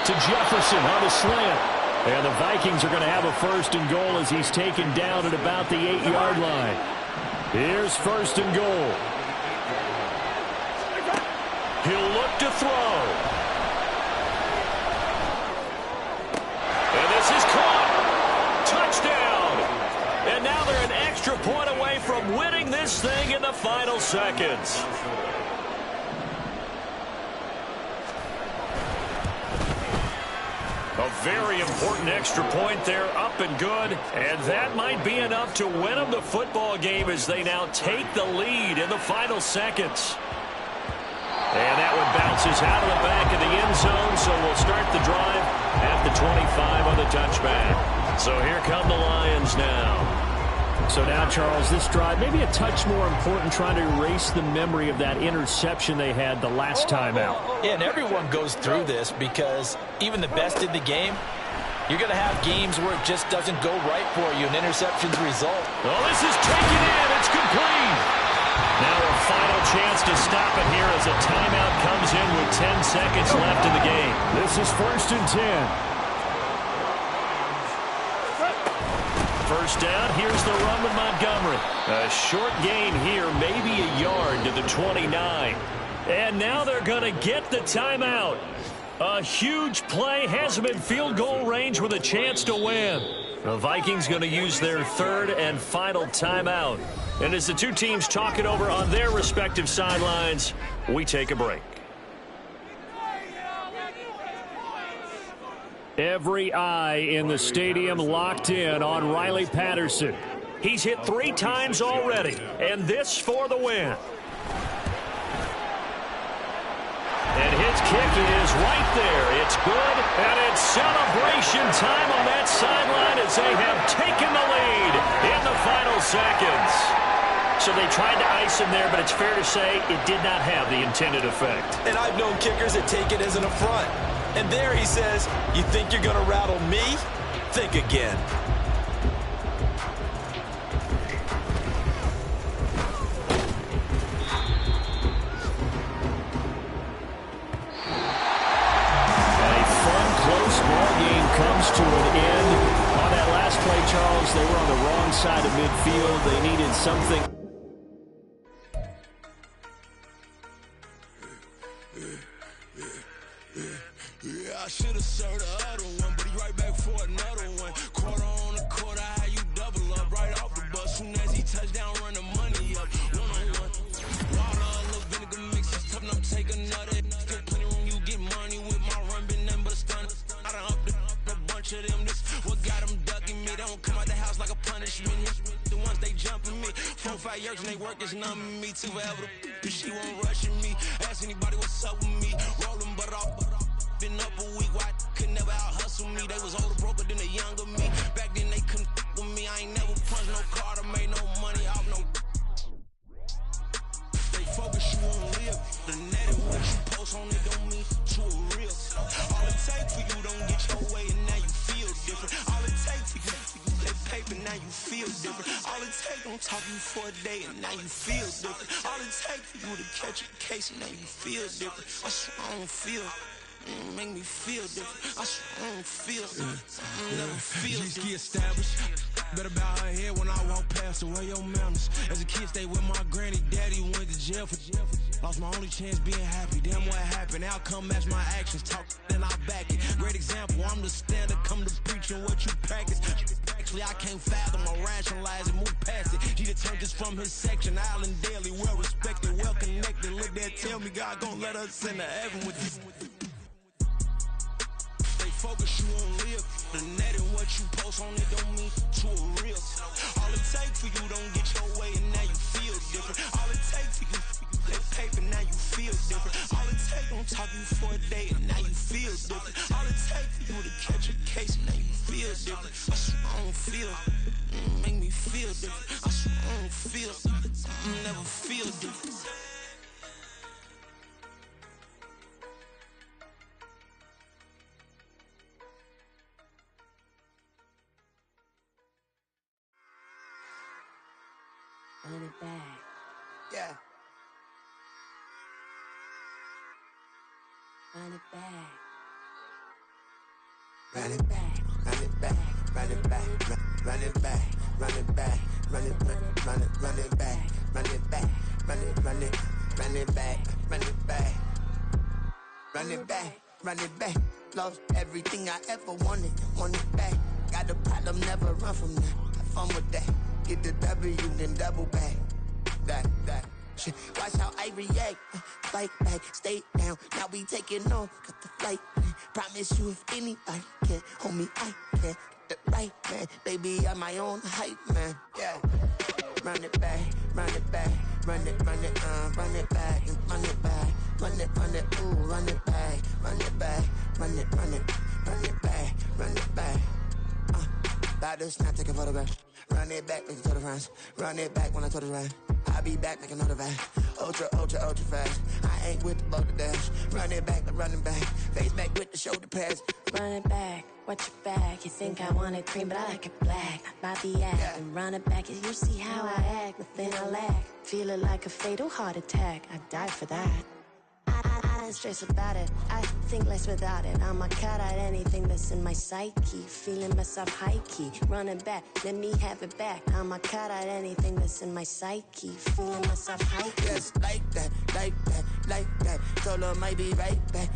To Jefferson on the slant. And the Vikings are going to have a 1st and goal as he's taken down at about the 8-yard line. Here's 1st and goal. He'll look to throw. And this is caught. Touchdown. And now they're an extra point away from winning this thing in the final seconds. A very important extra point there, up and good. And that might be enough to win them the football game as they now take the lead in the final seconds. And that one bounces out of the back of the end zone, so we'll start the drive at the 25 on the touchback. So here come the Lions now. So now, Charles, this drive maybe a touch more important, trying to erase the memory of that interception they had the last time out. Yeah, and everyone goes through this because even the best in the game, you're going to have games where it just doesn't go right for you, and interceptions result. Oh, this is taken in. It's complete. Now a final chance to stop it here as a timeout comes in with 10 seconds left in the game. This is 1st and 10. First down, here's the run with Montgomery. A short gain here, maybe a yard to the 29. And now they're going to get the timeout. A huge play, has them in field goal range with a chance to win. The Vikings going to use their 3rd and final timeout. And as the two teams talk it over on their respective sidelines, we take a break. Every eye in the stadium locked in on Riley Patterson. He's hit 3 times already, and this for the win. And his kick is right there. It's good, and it's celebration time on that sideline as they have taken the lead in the final seconds. So they tried to ice him there, but it's fair to say it did not have the intended effect. And I've known kickers that take it as an affront. And there he says, you think you're going to rattle me? Think again. And a fun, close ball game and something. Yeah, I should have served the other one, but he right back for another one. Quarter on the quarter, how you double up right off the bus. Soon as he touchdown, run the money up. One-on-one. Water, a little vinegar mix, it's tough, and I'm taking another. Still plenty room, you get money with my run, been nothing but a stun. I done upped a bunch of them. This what got them ducking me. They don't come out the house like a punishment. The ones they jumping me. 4 or 5 years and they work is numbing me. Too forever, she won't rushing me. Ask anybody what's up with me. Rolling but off. Been up a week, why could never out hustle me? They was older, broker than the younger me. Back then they couldn't with me. I ain't never punched no card or made no money off no. They focus you on live. The net and what you post on it don't mean to a real. All it takes for you don't get your way and now you feel different. All it takes for you that paper now you feel different. All it takes don't talk you for a day and now you feel different. All it takes for you to catch a case and now you feel different. I swear I don't feel. Make me feel different. I swear I don't feel. Never feel different. Get established. Better bow her head when I walk past her. Where your manners? As a kid, stayed with my granny. Daddy went to jail for jail. Lost my only chance being happy. Damn, what happened? Outcome match my actions. Talk, then I back it. Great example. I'm the standard. Come to preaching what you practice. Actually, I can't fathom or rationalize and move past it. He turned this from his section. Island Daily, well respected, well connected. Look there, tell me God gon' let us into heaven with this. Focus you on live. The net and what you post on it don't mean to a real. All it takes for you don't get your way and now you feel different. All it takes for you that paper now you feel different. All it takes don't talk you for a day and now you feel different. All it takes for you to catch a case and now you feel different. I swear I don't feel. Make me feel different. I swear I don't feel. Never feel different. Run it back. Yeah. Run it back. Run it back. Run it back. Run it back. Run it back. Run it back. Run it back. Run it back. Run it back. Run it run it run it back. Run it back. Run it back. Run it back. Lost everything I ever wanted. Want it back. Got a problem, never run from that. Have fun with that. Get the W, then double back. That shit. Watch how I react. Fight back, stay down. Now we taking off. Got the flight. Promise you if anybody can, homie, I can. Get the right man. Baby, I'm my own hype man. Yeah. Run it back, run it back. Run it back, and run it back. Run it, ooh, run it back. Run it back, run it back. Run it back. About to snap, take a photograph. Run it back, make it to the friends. Run it back when I told it right. I'll be back, make another back. Ultra fast. I ain't with the boulder dash. Run it back, running back. Face back with the shoulder pads. Run it back, watch your back. You think I want it cream, but I like it black. About the act, Yeah. and run it back. You see how I act, nothing I lack. Feel it like a fatal heart attack. I'd die for that. I don't stress about it. I think less without it. I'ma cut out anything that's in my psyche. Feeling myself high key. Running back, let me have it back. I'ma cut out anything that's in my psyche. Feeling myself high key. Yes, like that. Told her might be right back.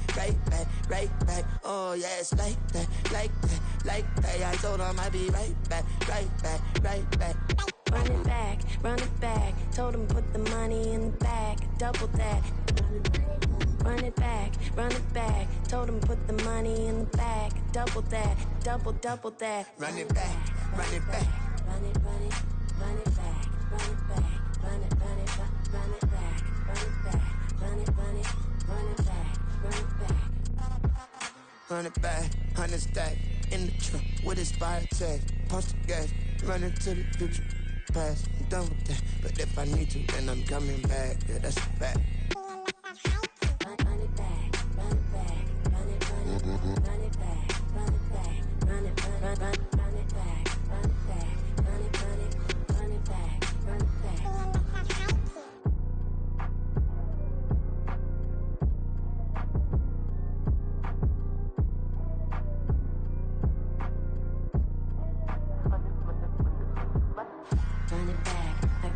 Oh, yes, like that. I told her might be right back. Run it back. Told him put the money in the bag. Double that. Run it back. Told him put the money in the bag. Double that. Double that. Run it back. Run it back. Run it back. Run it back. Run it back. Run it back. Run it back. Run it back. Run it back, 100 stack in the trunk with his fire tag. Punch the gas, running to the future. Past, I'm done with that. But if I need to, then I'm coming back. Yeah, that's a fact. Run it back. Run it back. Run it back. Run it back. Run it back. Run it back. Run it back. Run it back. Run it back. Run it back. Run it back, like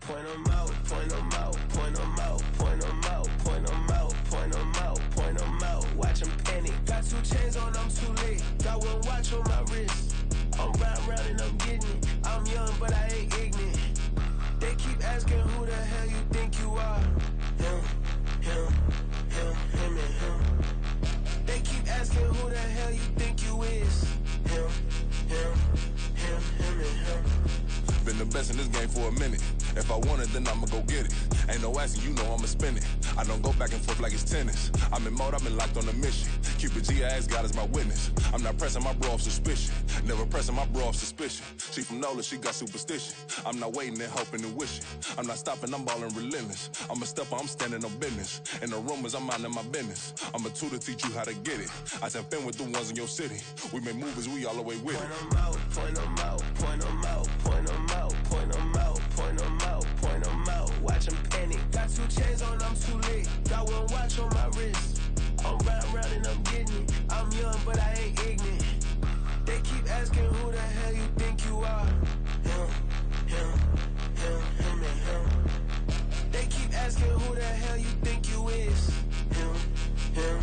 point them out, point them out, point them out, point them out, point them out, point them out, point them out. Watch them panic. Got 2 chains on, I'm too late. Got 1 watch on my wrist. I'm round and I'm getting it. I'm young, but I ain't ignorant. They keep asking who the hell you think you are. Him, and him. They keep asking who the hell you think you is. Him, and him. Been the best in this game for a minute. If I want it, then I'ma go get it. Ain't no asking, you know I'ma spend it. I don't go back and forth like it's tennis. I'm in mode, I've been locked on a mission. Keep it G, I ask God as my witness. I'm not pressing my bro off suspicion. Never pressing my bro off suspicion. She from NOLA, she got superstition. I'm not waiting and hoping and wishing. I'm not stopping, I'm balling relentless. I'm a stepper, I'm standing on business. In the rumors, I'm minding my business. I'm a tutor, teach you how to get it. I tap in with the ones in your city. We make movies, we all the way with it. Point them out, point them out, point them out, point them out, point them out, point them out, point them out. Watch them panic. Got 2 chains on, I'm too late. Got 1 watch on my wrist. I'm round and I'm getting it. I'm young, but I ain't ignorant. They keep asking who the hell you think you are. Him, and him. They keep asking who the hell you think you is. Him, and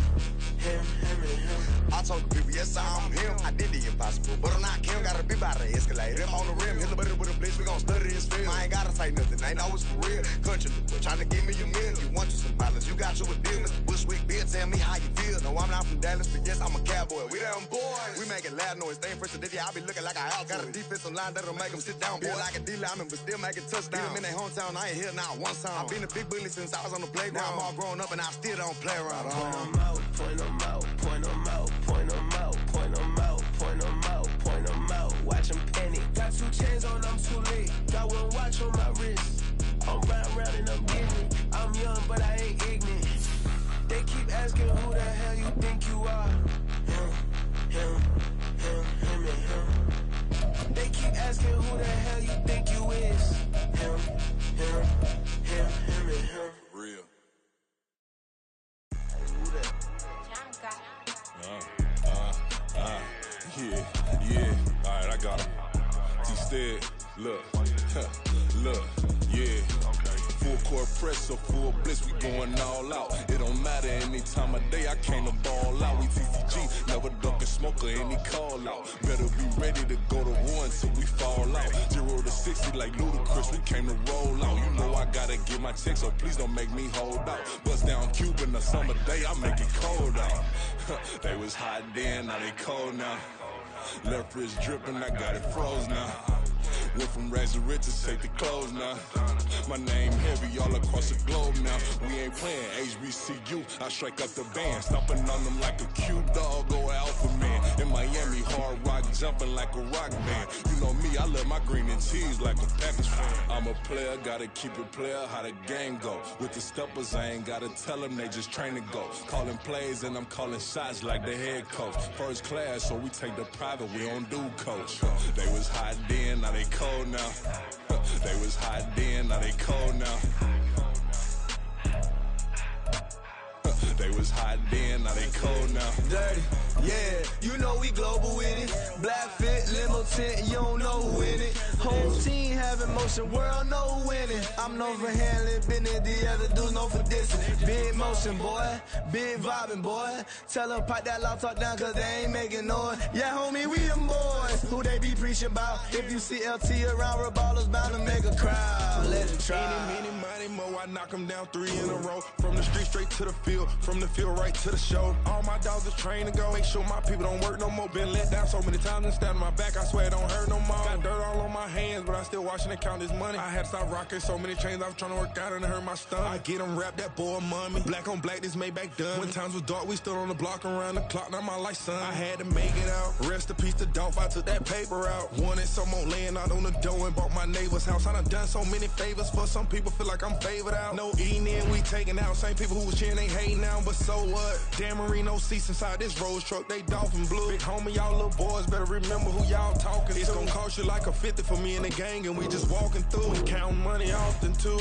him. I told the people, yes, I'm him. I did the impossible, but I'm not Kim. Gotta be by the escalate. Him on the rim, hit the butter with a blitz. We gon' study his film. I ain't gotta say nothing. Ain't know it's for real. Country, trying to give me a meal. You want you some violence? You got you a deal. Mr. Bushwick, Bill, tell me how you feel. No, I'm not from Dallas, but yes, I'm a cowboy. We them boys. We making loud noise. Staying fresh to this, I be looking like a house. Got a defensive line that'll make them sit down. Feel like a D lineman, but still making touchdowns. Beat them in their hometown. I ain't here now one time. I've been a big bully since I was on the playground. Now I'm all grown up and I still don't play around. Point them out, point them out, point them out, point them out, point them out, point them out, point them out. Watch them panic. Got 2 chains on, I'm too late. Got 1 watch on my wrist. I'm round and I'm getting it. I'm young, but I ain't ignorant. They keep asking who the hell you think you are. Him, and him. They keep asking who the hell you think you is. Him, and him. Real. Yeah. All right, I got him. T-Stead, look, yeah. Full court press, so full blitz, we going all out. It don't matter any time of day, I came to ball out. We TCG, never duck a smoker, any call out. Better be ready to go to war until we fall out. 0 to 60 like Ludacris, we came to roll out. You know I gotta get my check, so please don't make me hold out. Bust down Cuban a summer day, I make it cold out. They was hot then, now they cold now. Left wrist dripping, I got it froze now. Went from rags to riches, take the clothes now. My name heavy all across the globe now. We ain't playing HBCU, I strike up the band. Stomping on them like a cute dog, go alpha man. In Miami, hard rock jumping like a rock band. You know me, I love my green and cheese like a Packers fan. I'm a player, gotta keep it player, how the game go. With the steppers, I ain't gotta tell them, they just train to go. Calling plays and I'm calling shots like the head coach. First class, so we take the private, we don't do coach. They was hot then, now they cold now. They was hot then, now they cold now. They was hot then, now they cold now. Dirty, yeah, you know we global with it. Black fit, limo tint, you don't know who in it. Whole team having motion, world no winning. I'm known for handling business, the other dudes known for dissing. Big motion, boy, big vibing, boy. Tell her pipe that loud talk down, cause they ain't making noise. Yeah, homie, we them boys, who they be preaching about. If you see LT around, real ballers bound to make a crowd. Let it try. Any, money, mo, I knock them down 3 in a row. From the street straight to the field, from the field right to the show. All my dogs are trained to go. Make sure my people don't work no more. Been let down so many times and stabbed my back. I swear it don't hurt no more. Got dirt all on my hands, but I still watching and count this money. I had to stop rocking so many chains. I was trying to work out and it hurt my stomach. I get them wrapped, that boy mommy. Black on black, this Maybach done. When times was dark, we stood on the block around the clock. Now my life, son. I had to make it out. Rest in peace to Dolph. I took that paper out. Wanted some more laying out on the dough and bought my neighbor's house. I done so many favors for some people. Feel like I'm favored out. No eating in, we taking out. Same people who was cheering, they hating now, but so what? Dan Marino seats inside this Rolls truck, they dolphin blue. Big homie, y'all little boys better remember who y'all talking to. It's gonna cost you like a 50 for me and the gang, and we just walking through and counting money often too.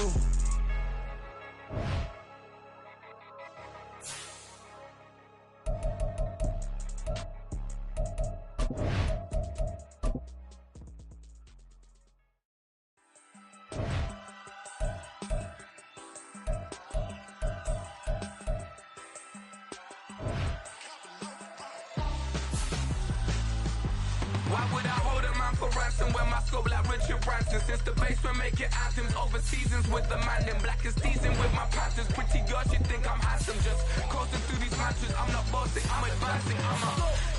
Why would I hold a man for ransom when my scope like Richard Branson? Since the basement make it anthems over seasons with the man in black is teasing with my Panthers. Pretty girl, she think I'm handsome. Just coasting through these matches. I'm not bossing, I'm advancing.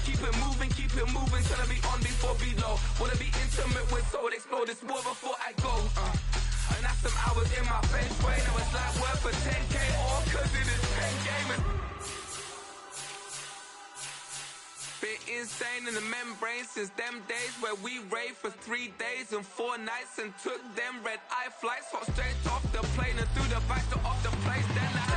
Keep it moving till I be on before below. Wanna be intimate with soul, explore this war before I go. And that's some hours in my bench way. Now it's like work for 10K all cause it is 10 gaming. Been insane in the membrane since them days where we raved for 3 days and 4 nights and took them red eye flights. Hot straight off the plane and through the back door of the place. Then I